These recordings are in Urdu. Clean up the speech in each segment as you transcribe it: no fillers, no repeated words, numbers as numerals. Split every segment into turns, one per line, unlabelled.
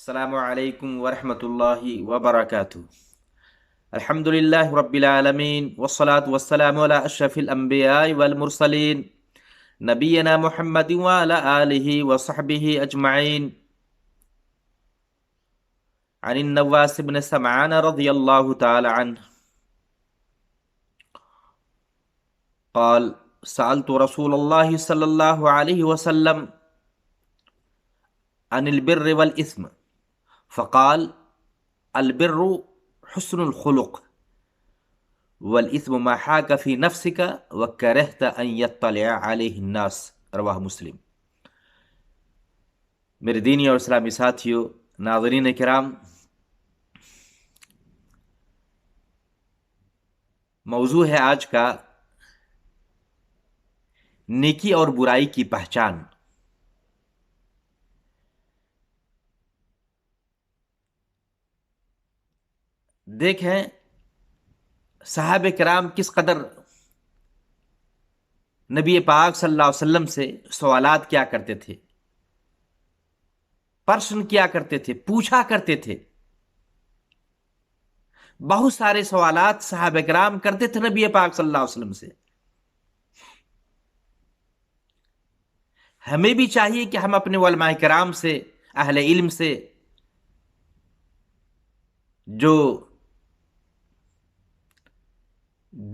السلام علیکم ورحمۃ اللہ وبرکاتہ۔ الحمد للہ رب العالمین والصلاة والسلام علی اشرف الانبیاء والمرسلین نبینا محمد وعلی آلہ وصحبہ اجمعین۔ عن النواس بن سمعان رضی اللہ تعالی عنہ قال سألت رسول اللہ صلی اللہ علیہ وسلم عن البر والإثم فقال البر حسن الخلق والإثم ما حاك في نفسك وكرهت أن يطلع عليه الناس، رواہ مسلم۔ میرے دینی اور اسلامی ساتھیو، ناظرین کرام، موضوع ہے آج کا نیکی اور برائی کی پہچان۔ دیکھیں صحابہ کرام کس قدر نبی پاک صلی اللہ علیہ وسلم سے سوالات کیا کرتے تھے، پرشن کیا کرتے تھے، پوچھا کرتے تھے۔ بہت سارے سوالات صحابہ کرام کرتے تھے نبی پاک صلی اللہ علیہ وسلم سے۔ ہمیں بھی چاہیے کہ ہم اپنے علماء کرام سے، اہل علم سے، جو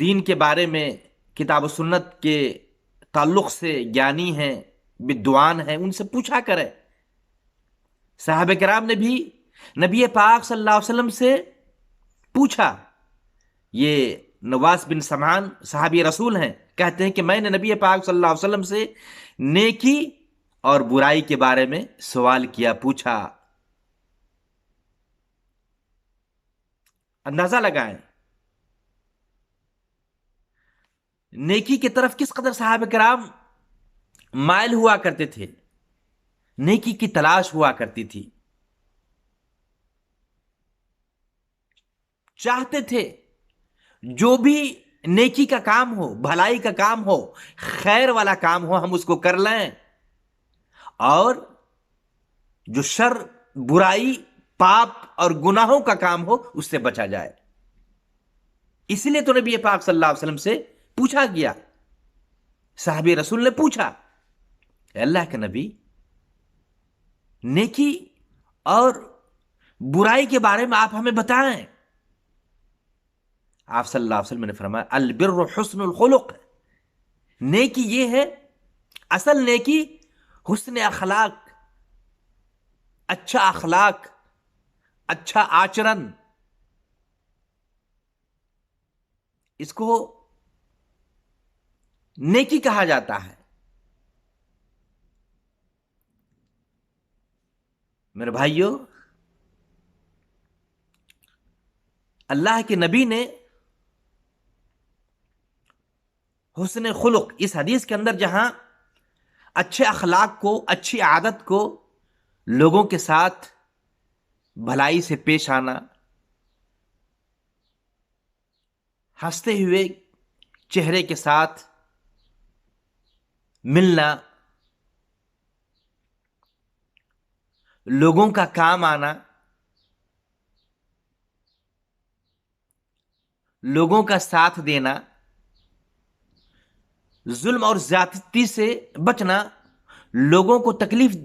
دین کے بارے میں کتاب و سنت کے تعلق سے گیانی ہیں، بدعان ہیں، ان سے پوچھا کریں۔ صحابہ کرام نے بھی نبی پاک صلی اللہ علیہ وسلم سے پوچھا۔ یہ نواس بن سمعان صحابی رسول ہیں، کہتے ہیں کہ میں نے نبی پاک صلی اللہ علیہ وسلم سے نیکی اور برائی کے بارے میں سوال کیا، پوچھا۔ اندازہ لگائیں نیکی کی طرف کس قدر صحابہ کرام مائل ہوا کرتے تھے، نیکی کی تلاش ہوا کرتی تھی، چاہتے تھے جو بھی نیکی کا کام ہو، بھلائی کا کام ہو، خیر والا کام ہو، ہم اس کو کر لیں، اور جو شر، برائی، پاپ اور گناہوں کا کام ہو اس سے بچا جائے۔ اس لیے تو نبی پاک صلی اللہ علیہ وسلم سے پوچھا گیا، صحابی رسول نے پوچھا، اے اللہ کے نبی، نیکی اور برائی کے بارے میں آپ ہمیں بتائیں۔ آپ صلی اللہ علیہ وسلم نے فرمایا البر حسن الخلق، نیکی یہ ہے، اصل نیکی حسن اخلاق، اچھا اخلاق، اچھا آچرن، اس کو نیکی کہا جاتا ہے۔ میرے بھائیو، اللہ کے نبی نے حسن خلق، اس حدیث کے اندر جہاں اچھے اخلاق کو، اچھی عادت کو، لوگوں کے ساتھ بھلائی سے پیش آنا، ہنستے ہوئے چہرے کے ساتھ ملنا، لوگوں کا کام آنا، لوگوں کا ساتھ دینا، ظلم اور زیادتی سے بچنا، لوگوں کو تکلیف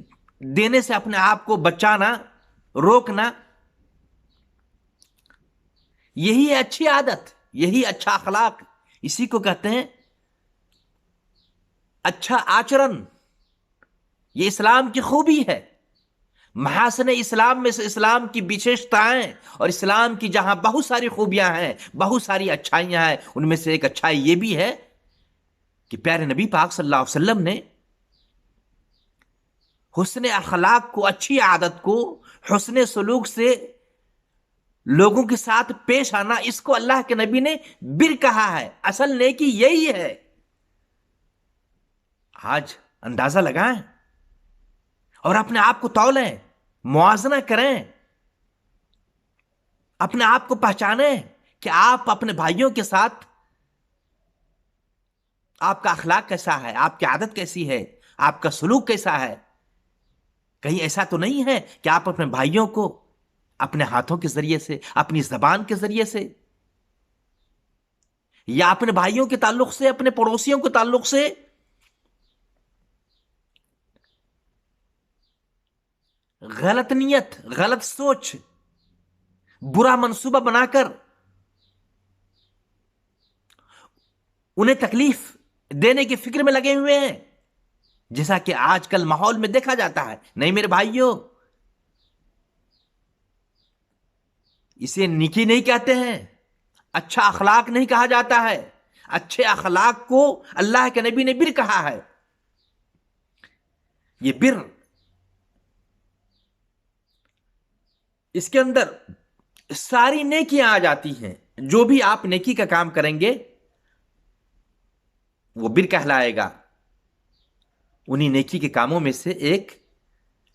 دینے سے اپنے آپ کو بچانا، روکنا، یہی ہے اچھی عادت، یہی اچھا اخلاق، اسی کو کہتے ہیں اچھا آچرن۔ یہ اسلام کی خوبی ہے، محاسن اسلام میں سے اسلام کی وشیشتائیں، اور اسلام کی جہاں بہت ساری خوبیاں ہیں، بہت ساری اچھائیاں ہیں، ان میں سے ایک اچھائی یہ بھی ہے کہ پیارے نبی پاک صلی اللہ علیہ وسلم نے حسن اخلاق کو، اچھی عادت کو، حسن سلوک سے لوگوں کے ساتھ پیش آنا، اس کو اللہ کے نبی نے بر کہا ہے۔ اصل نیکی یہی ہے۔ آج اندازہ لگائیں اور اپنے آپ کو تولیں، موازنہ کریں، اپنے آپ کو پہچانیں کہ آپ اپنے بھائیوں کے ساتھ آپ کا اخلاق کیسا ہے، آپ کی عادت کیسی ہے، آپ کا سلوک کیسا ہے۔ کہیں ایسا تو نہیں ہے کہ آپ اپنے بھائیوں کو اپنے ہاتھوں کے ذریعے سے، اپنی زبان کے ذریعے سے، یا اپنے بھائیوں کے تعلق سے، اپنے پڑوسیوں کے تعلق سے غلط نیت، غلط سوچ، برا منصوبہ بنا کر انہیں تکلیف دینے کی فکر میں لگے ہوئے ہیں، جیسا کہ آج کل ماحول میں دیکھا جاتا ہے؟ نہیں میرے بھائیوں، اسے نیکی نہیں کہتے ہیں، اچھا اخلاق نہیں کہا جاتا ہے۔ اچھے اخلاق کو اللہ کے نبی نے بر کہا ہے۔ یہ بر، اس کے اندر ساری نیکیاں آ جاتی ہیں۔ جو بھی آپ نیکی کا کام کریں گے وہ بر کہلائے گا۔ انہی نیکی کے کاموں میں سے ایک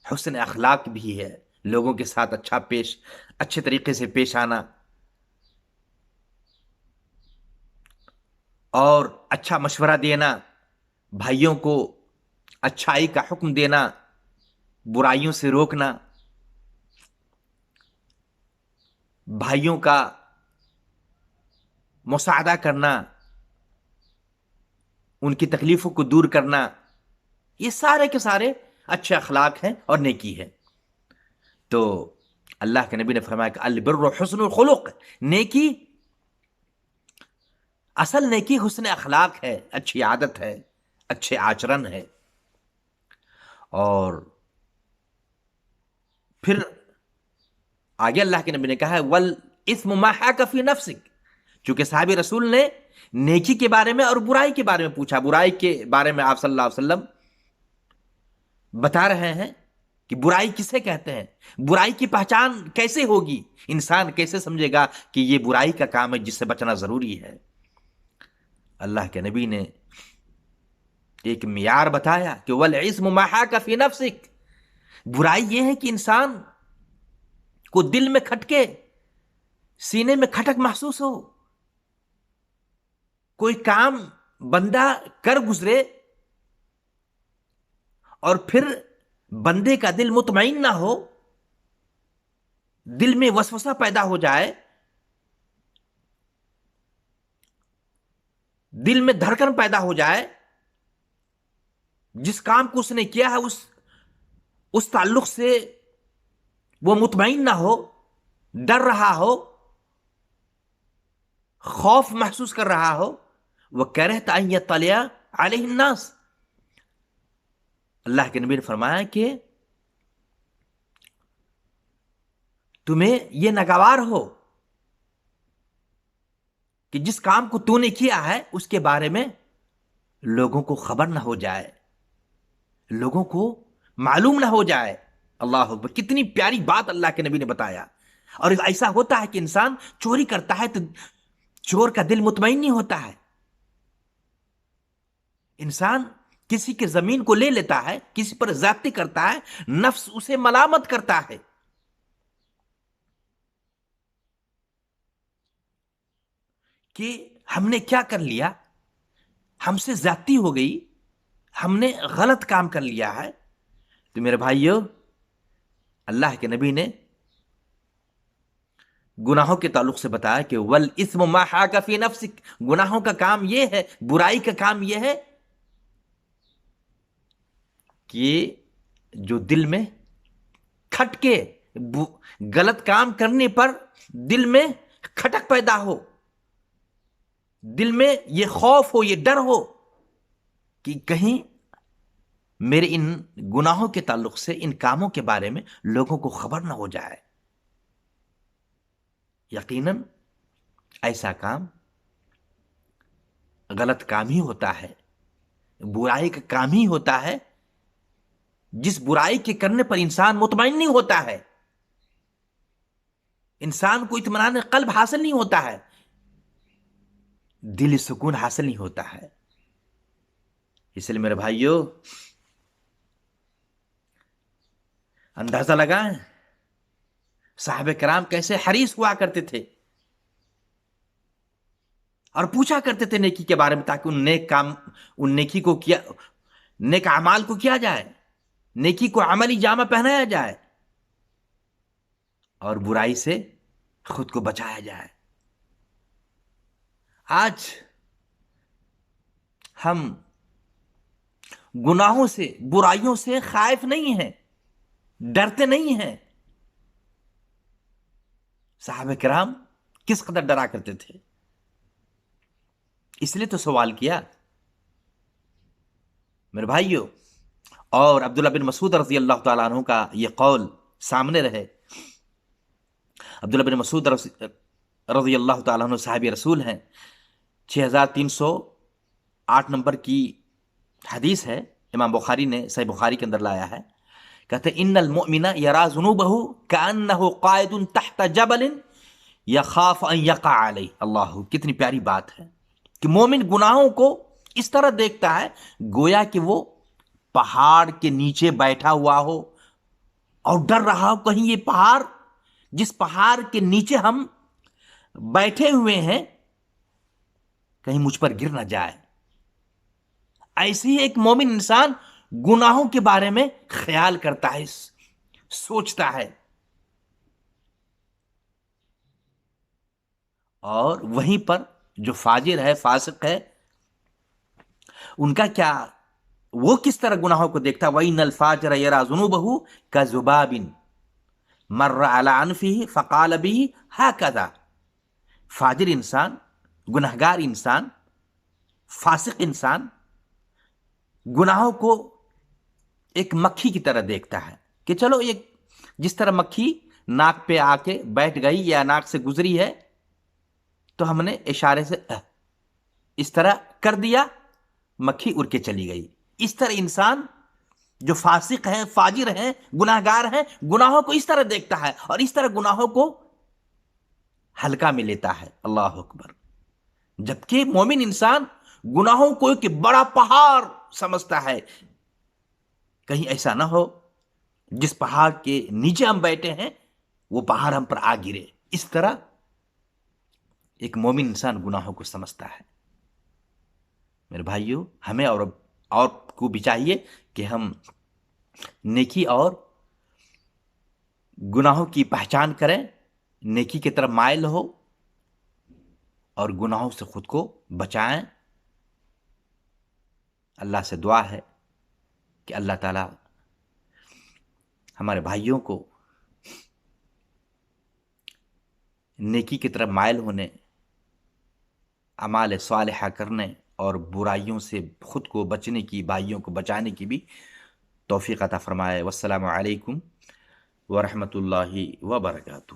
حسن اخلاق بھی ہے، لوگوں کے ساتھ اچھے طریقے سے پیش آنا، اور اچھا مشورہ دینا، بھائیوں کو اچھائی کا حکم دینا، برائیوں سے روکنا، بھائیوں کا مساعدہ کرنا، ان کی تکلیفوں کو دور کرنا، یہ سارے کے سارے اچھے اخلاق ہیں اور نیکی ہے۔ تو اللہ کے نبی نے فرمایا کہ البر حسن الخلق، نیکی، اصل نیکی حسن اخلاق ہے، اچھی عادت ہے، اچھے آچرن ہے۔ اور پھر آگے اللہ کے نبی نے کہا ہے وَالْإِثْمُ مَا حَاكَ فِي نَفْسِكَ، چونکہ صحابی رسول نے نیکی کے بارے میں اور برائی کے بارے میں پوچھا۔ برائی کے بارے میں آپ صلی اللہ علیہ وسلم بتا رہے ہیں کہ برائی کسے کہتے ہیں، برائی کی پہچان کیسے ہوگی، انسان کیسے سمجھے گا کہ یہ برائی کا کام ہے جس سے بچنا ضروری ہے۔ اللہ کے نبی نے ایک معیار بتایا کہ وَالْعِثْمُ مَا حَاكَ فِي نَفْسِكَ، برائی یہ ہے کہ انسان کو دل میں کھٹکے، سینے میں کھٹک محسوس ہو، کوئی کام بندہ کر گزرے اور پھر بندے کا دل مطمئن نہ ہو، دل میں وسوسہ پیدا ہو جائے، دل میں دھڑکن پیدا ہو جائے، جس کام کو اس نے کیا ہے اس تعلق سے وہ مطمئن نہ ہو، ڈر رہا ہو، خوف محسوس کر رہا ہو، وَكَرِهْتَ أَن يَطَّلِعَ عَلَيْهِ النَّاسِ، اللہ کے نبی نے فرمایا کہ تمہیں یہ ناگوار ہو کہ جس کام کو تو نے کیا ہے اس کے بارے میں لوگوں کو خبر نہ ہو جائے، لوگوں کو معلوم نہ ہو جائے۔ اللہ اکبر، کتنی پیاری بات اللہ کے نبی نے بتایا۔ اور ایسا ہوتا ہے کہ انسان چوری کرتا ہے تو چور کا دل مطمئن نہیں ہوتا ہے، انسان کسی کے زمین کو لے لیتا ہے، کسی پر زیادتی کرتا ہے، نفس اسے ملامت کرتا ہے کہ ہم نے کیا کر لیا، ہم سے زیادتی ہو گئی، ہم نے غلط کام کر لیا ہے۔ تو میرے بھائیو، اللہ کے نبی نے گناہوں کے تعلق سے بتایا کہ وَالْإِثْمُ مَا حَاكَ فِي نَفْسِكَ، گناہوں کا کام یہ ہے، برائی کا کام یہ ہے کہ جو دل میں کھٹ کے، غلط کام کرنے پر دل میں کھٹک پیدا ہو، دل میں یہ خوف ہو، یہ ڈر ہو کہ کہیں میرے ان گناہوں کے تعلق سے، ان کاموں کے بارے میں لوگوں کو خبر نہ ہو جائے۔ یقیناً ایسا کام غلط کام ہی ہوتا ہے، برائی کا کام ہی ہوتا ہے، جس برائی کے کرنے پر انسان مطمئن نہیں ہوتا ہے، انسان کو اطمینان قلب حاصل نہیں ہوتا ہے، دل سکون حاصل نہیں ہوتا ہے۔ اس لیے میرے بھائیو، اندازہ لگائیں صحابہ کرام کیسے حریص ہوا کرتے تھے اور پوچھا کرتے تھے نیکی کے بارے میں، تاکہ ان نیک اعمال کو کیا جائے، نیکی کو عملی جامہ پہنایا جائے اور برائی سے خود کو بچایا جائے۔ آج ہم گناہوں سے، برائیوں سے خائف نہیں ہیں، ڈرتے نہیں ہیں۔ صحابہ کرام کس قدر ڈرا کرتے تھے، اس لیے تو سوال کیا میرے بھائیو۔ اور عبداللہ بن مسعود رضی اللہ تعالیٰ عنہ کا یہ قول سامنے رہے۔ عبداللہ بن مسعود رضی اللہ تعالیٰ عنہ صحابی رسول ہیں، 6308 نمبر کی حدیث ہے، امام بخاری نے صحیح بخاری کے اندر لایا ہے۔ کہتے ہیں ان المؤمن یرا ذنوبہ کأنہ قائد تحت جبل یخاف ان یقع علیہ۔ اللہ، کتنی پیاری بات ہے کہ مومن گناہوں کو اس طرح دیکھتا ہے گویا کہ وہ پہاڑ کے نیچے بیٹھا ہوا ہو اور ڈر رہا ہو کہیں یہ پہاڑ، جس پہاڑ کے نیچے ہم بیٹھے ہوئے ہیں، کہیں مجھ پر گر نہ جائے۔ ایسے ہی ایک مومن انسان گناہوں کے بارے میں خیال کرتا ہے، سوچتا ہے، اور وہیں پر جو فاجر ہے، فاسق ہے، ان کا کیا، وہ کس طرح گناہوں کو دیکھتا ہے؟ وَإِنَّ الْفَاجِرَ يَرَى ذُنُوبَهُ كَذُبَابٍ مَرَّ عَلَىٰ أَنْفِهِ فَقَالَ بِهِ هَكَذَا۔ فاجر انسان، گنہگار انسان، فاسق انسان گناہوں کو ایک مکھی کی طرح دیکھتا ہے کہ چلو ایک، جس طرح مکھی ناک پہ آ کے بیٹھ گئی یا ناک سے گزری ہے تو ہم نے اشارے سے اس طرح کر دیا، مکھی اڑ کے چلی گئی۔ اس طرح انسان جو فاسق ہیں، فاجر ہیں، گناہگار ہیں، گناہوں کو اس طرح دیکھتا ہے اور اس طرح گناہوں کو ہلکا میں لیتا ہے۔ اللہ اکبر۔ جبکہ مومن انسان گناہوں کو ایک بڑا پہاڑ سمجھتا ہے، کہیں ایسا نہ ہو جس پہاڑ کے نیچے ہم بیٹھے ہیں وہ پہاڑ ہم پر آ گرے۔ اس طرح ایک مومن انسان گناہوں کو سمجھتا ہے۔ میرے بھائیو، ہمیں اور کو بھی چاہیے کہ ہم نیکی اور گناہوں کی پہچان کریں، نیکی کی طرف مائل ہو اور گناہوں سے خود کو بچائیں۔ اللہ سے دعا ہے کہ اللہ تعالیٰ ہمارے بھائیوں کو نیکی کی طرف مائل ہونے، اعمال صالحہ کرنے اور برائیوں سے خود کو بچنے کی، بھائیوں کو بچانے کی بھی توفیق عطا فرمائے۔ والسلام علیکم ورحمۃ اللہ وبرکاتہ۔